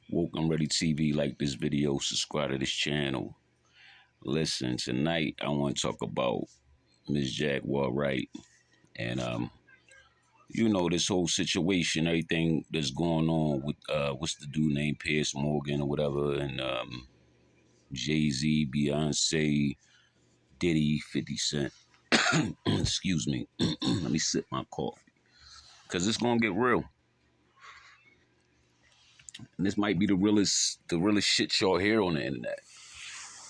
Woke and Ready TV, like this video, subscribe to this channel. Listen, tonight I want to talk about Miss Jaguar Wright and this whole situation, everything that's going on with what's the dude named Piers Morgan or whatever, and Jay-Z, Beyonce, Diddy, 50 Cent. Excuse me. Let me sip my coffee. Cause it's gonna get real. And this might be the realest shit y'all hear on the internet.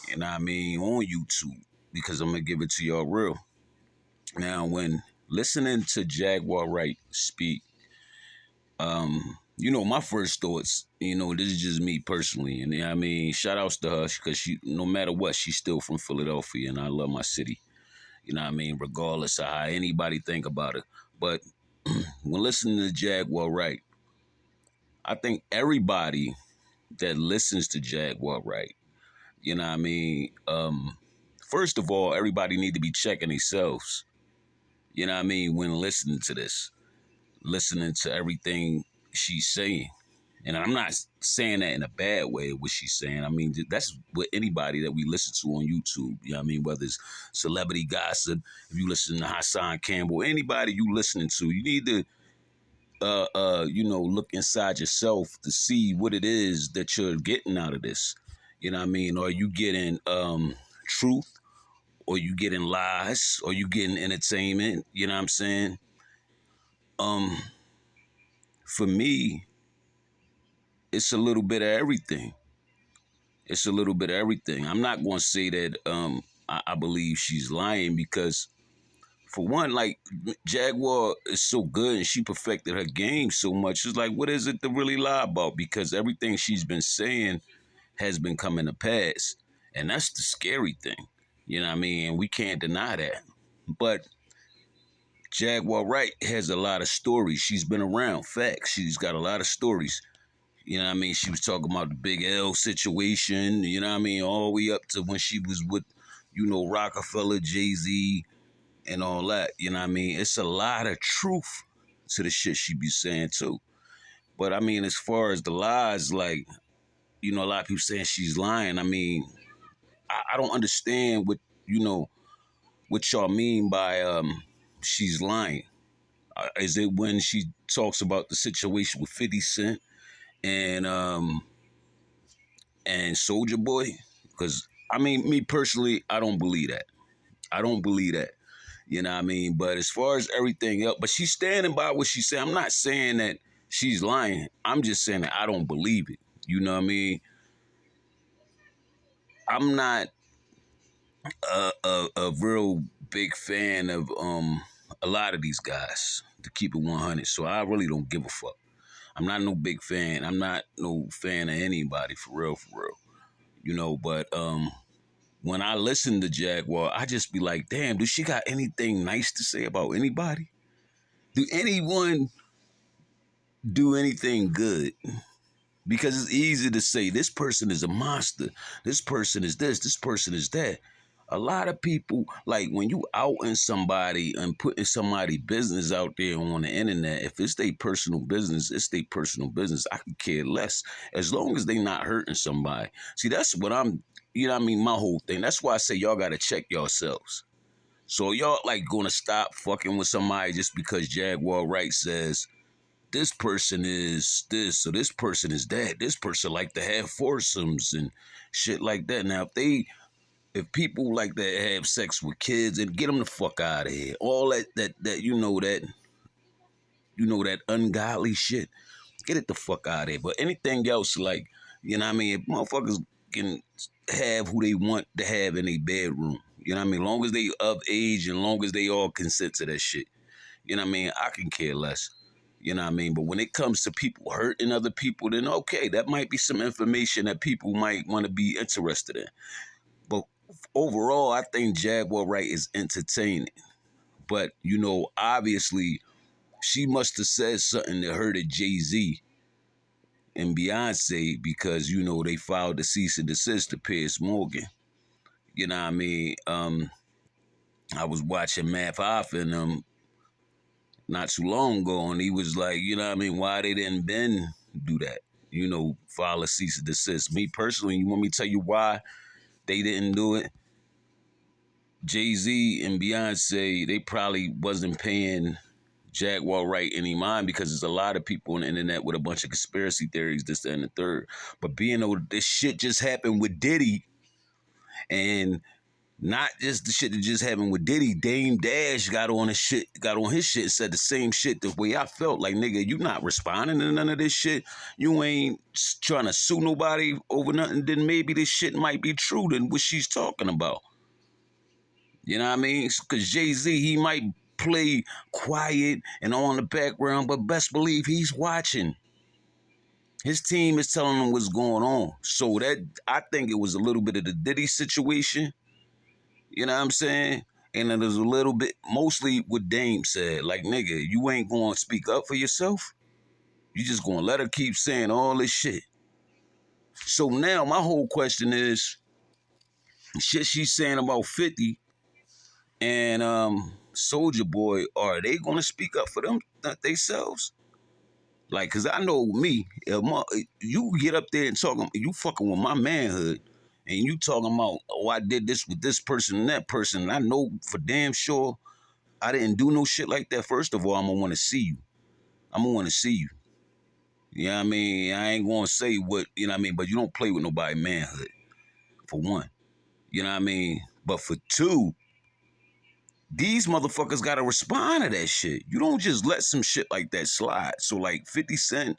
You know what I mean? On YouTube. Because I'm gonna give it to y'all real. Now, when listening to Jaguar Wright speak, my first thoughts, this is just me personally. And I mean, shout outs to her because she, no matter what, she's still from Philadelphia and I love my city. You know what I mean? Regardless of how anybody think about it. But when listening to Jaguar Wright, I think everybody that listens to Jaguar Wright, you know what I mean? First of all, everybody need to be checking themselves. You know what I mean? When listening to this, listening to everything she's saying. And I'm not saying that in a bad way, what she's saying. I mean, that's what anybody that we listen to on YouTube, you know what I mean? Whether it's celebrity gossip, if you listen to Hassan Campbell, anybody you listening to, you need to, look inside yourself to see what it is that you're getting out of this. You know what I mean? Are you getting truth? Or you getting lies? Or you getting entertainment? You know what I'm saying? For me, it's a little bit of everything. It's a little bit of everything. I'm not going to say that I believe she's lying because, for one, like Jaguar is so good and she perfected her game so much. It's like, what is it to really lie about? Because everything she's been saying has been coming to pass, and that's the scary thing. You know what I mean? And we can't deny that. But Jaguar Wright has a lot of stories. She's been around. Facts. She's got a lot of stories. You know what I mean? She was talking about the Big L situation, you know what I mean? All the way up to when she was with, Rockefeller, Jay-Z, and all that. You know what I mean? It's a lot of truth to the shit she be saying, too. But, I mean, as far as the lies, like, a lot of people saying she's lying. I mean, I don't understand what y'all mean by she's lying. Is it when she talks about the situation with 50 Cent and Soldier Boy? Because I mean, me personally, I don't believe that. I don't believe that. You know what I mean? But as far as everything else, but she's standing by what she said. I'm not saying that she's lying. I'm just saying that I don't believe it. You know what I mean? I'm not a real big fan of a lot of these guys, to keep it 100. So I really don't give a fuck. I'm not no big fan. I'm not no fan of anybody, for real, for real. But when I listen to Jaguar, I just be like, damn, does she got anything nice to say about anybody? Do anyone do anything good? Because it's easy to say this person is a monster, this person is this person is that. A lot of people, like when you outing somebody and putting somebody's business out there on the internet, if it's their personal business, it's their personal business. I could care less as long as they not hurting somebody. See, that's what I'm, you know what I mean, my whole thing. That's why I say y'all got to check yourselves. So y'all like going to stop fucking with somebody just because Jaguar Wright says, this person is this, or this person is that. This person like to have foursomes and shit like that. Now, if people like that have sex with kids, and get them the fuck out of here. All that ungodly shit, get it the fuck out of here. But anything else, like, you know what I mean, if motherfuckers can have who they want to have in their bedroom. You know what I mean? Long as they of age and long as they all consent to that shit. You know what I mean? I can care less. You know what I mean? But when it comes to people hurting other people, then okay, that might be some information that people might want to be interested in. But overall, I think Jaguar Wright is entertaining. But, obviously, she must have said something that hurted Jay-Z and Beyonce because, they filed the cease and desist to Piers Morgan. You know what I mean? I was watching Math Off and not too long ago, and he was like, you know what I mean, why they didn't Ben do that? file a cease and desist. Me personally, you want me to tell you why they didn't do it? Jay-Z and Beyonce, they probably wasn't paying Jaguar right any mind because there's a lot of people on the internet with a bunch of conspiracy theories, this, that, and the third. But being though this shit just happened with Diddy, and not just the shit that just happened with Diddy, Dame Dash got on his shit, and said the same shit the way I felt. Like, nigga, you not responding to none of this shit. You ain't trying to sue nobody over nothing. Then maybe this shit might be true than what she's talking about. You know what I mean? Because Jay-Z, he might play quiet and on the background, but best believe he's watching. His team is telling him what's going on. So that, I think it was a little bit of the Diddy situation. You know what I'm saying? And it was a little bit, mostly what Dame said. Like, nigga, you ain't going to speak up for yourself. You just going to let her keep saying all this shit. So now my whole question is, shit she's saying about 50 and Soulja Boy, are they going to speak up for them themselves? Like, because I know me, you get up there and talking, you fucking with my manhood, and you talking about, oh, I did this with this person and that person, and I know for damn sure I didn't do no shit like that. First of all, I'm going to want to see you. I'm going to want to see you. You know what I mean? I ain't going to say what, you know what I mean? But you don't play with nobody manhood, for one. You know what I mean? But for two, these motherfuckers got to respond to that shit. You don't just let some shit like that slide. So like 50 Cent,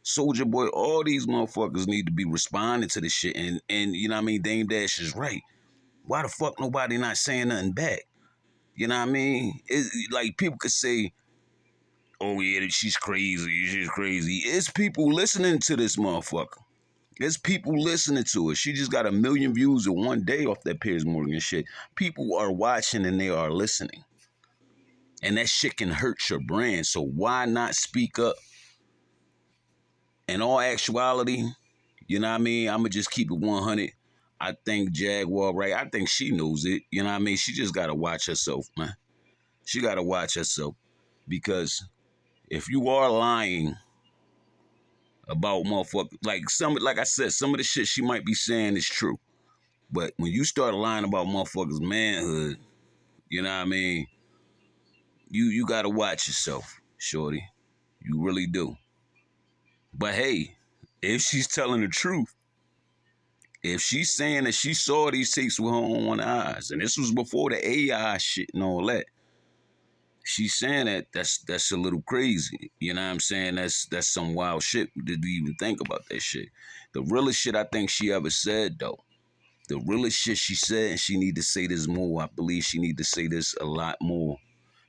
Soulja Boy, all these motherfuckers need to be responding to this shit. And you know what I mean? Dame Dash is right. Why the fuck nobody not saying nothing back? You know what I mean? Like people could say, oh yeah, she's crazy, she's crazy. It's people listening to this motherfucker. There's people listening to it. She just got 1 million views in one day off that Piers Morgan shit. People are watching and they are listening. And that shit can hurt your brand. So why not speak up? In all actuality, you know what I mean? I'm going to just keep it 100. I think Jaguar, right? I think she knows it. You know what I mean? She just got to watch herself, man. She got to watch herself. Because if you are lying about motherfuckers, like I said, some of the shit she might be saying is true. But when you start lying about motherfuckers' manhood, you know what I mean? You got to watch yourself, shorty. You really do. But hey, if she's telling the truth, if she's saying that she saw these tapes with her own eyes, and this was before the AI shit and all that, she's saying that's a little crazy. You know what I'm saying? That's some wild shit to even think about that shit. The realest shit I think she ever said, though, the realest shit she said, and she need to say this more. I believe she need to say this a lot more.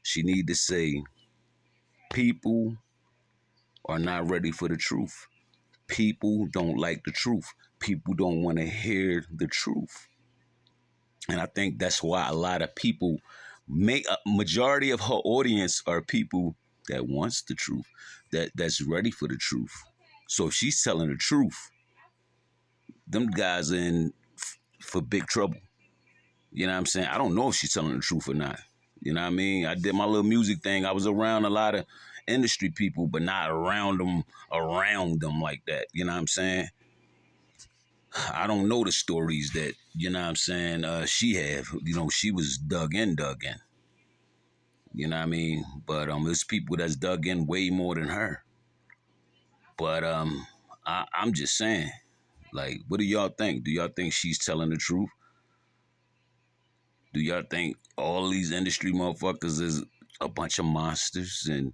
She need to say, people are not ready for the truth. People don't like the truth. People don't want to hear the truth. And I think that's why a lot of people, a majority of her audience are people that wants the truth, that's ready for the truth. So if she's telling the truth, them guys are in for big trouble. You know what I'm saying? I don't know if she's telling the truth or not. You know what I mean? I did my little music thing. I was around a lot of industry people, but not around them like that. You know what I'm saying? I don't know the stories that, you know what I'm saying, she have. You know, she was dug in. You know what I mean? But there's people that's dug in way more than her. But I'm just saying, like, what do y'all think? Do y'all think she's telling the truth? Do y'all think all these industry motherfuckers is a bunch of monsters? And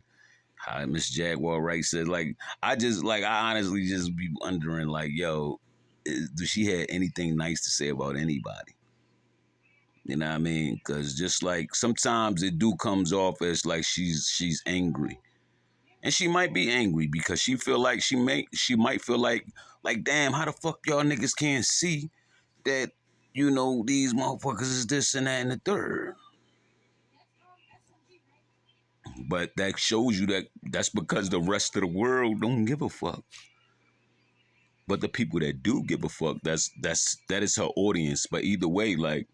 how Miss Jaguar Wright said, like, I honestly just be wondering, like, yo, does she have anything nice to say about anybody? You know what I mean? Because just like sometimes it do comes off as like she's angry, and she might be angry because she feel like she might feel like damn, how the fuck y'all niggas can't see that, you know, these motherfuckers is this and that and the third. But that shows you that's because the rest of the world don't give a fuck. But the people that do give a fuck, that is her audience. But either way, like,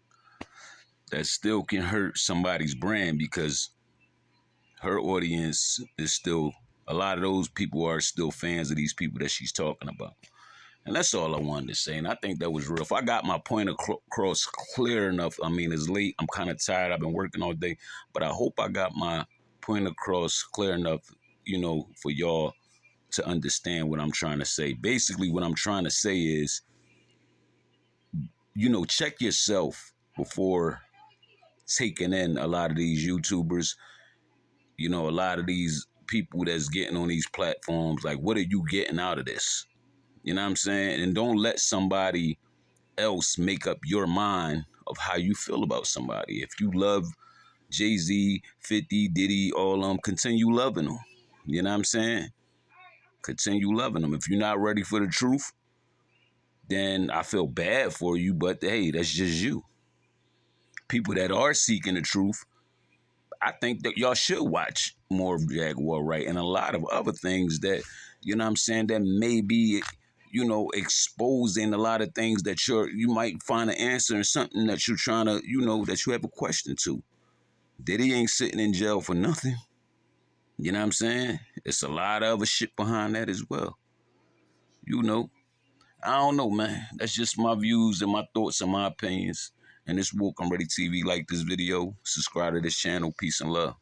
that still can hurt somebody's brand because her audience is still A lot of those people are still fans of these people that she's talking about. And that's all I wanted to say. And I think that was real. If I got my point across clear enough, I mean, it's late. I'm kind of tired. I've been working all day. But I hope I got my point across clear enough, for y'all to understand what I'm trying to say. Basically, what I'm trying to say is, check yourself before taking in a lot of these YouTubers, a lot of these people that's getting on these platforms. Like, what are you getting out of this? You know what I'm saying? And don't let somebody else make up your mind of how you feel about somebody. If you love Jay-Z, 50, Diddy, all of them, continue loving them. You know what I'm saying? Continue loving them. If you're not ready for the truth, then I feel bad for you, but hey, that's just you. People that are seeking the truth, I think that y'all should watch more of Jaguar, right? And a lot of other things that, that may be, exposing a lot of things that you might find an answer in something that you're trying to, that you have a question to. Diddy ain't sitting in jail for nothing. You know what I'm saying? It's a lot of other shit behind that as well. I don't know, man. That's just my views and my thoughts and my opinions. And this Woke I'm Ready TV. Like this video, subscribe to this channel. Peace and love.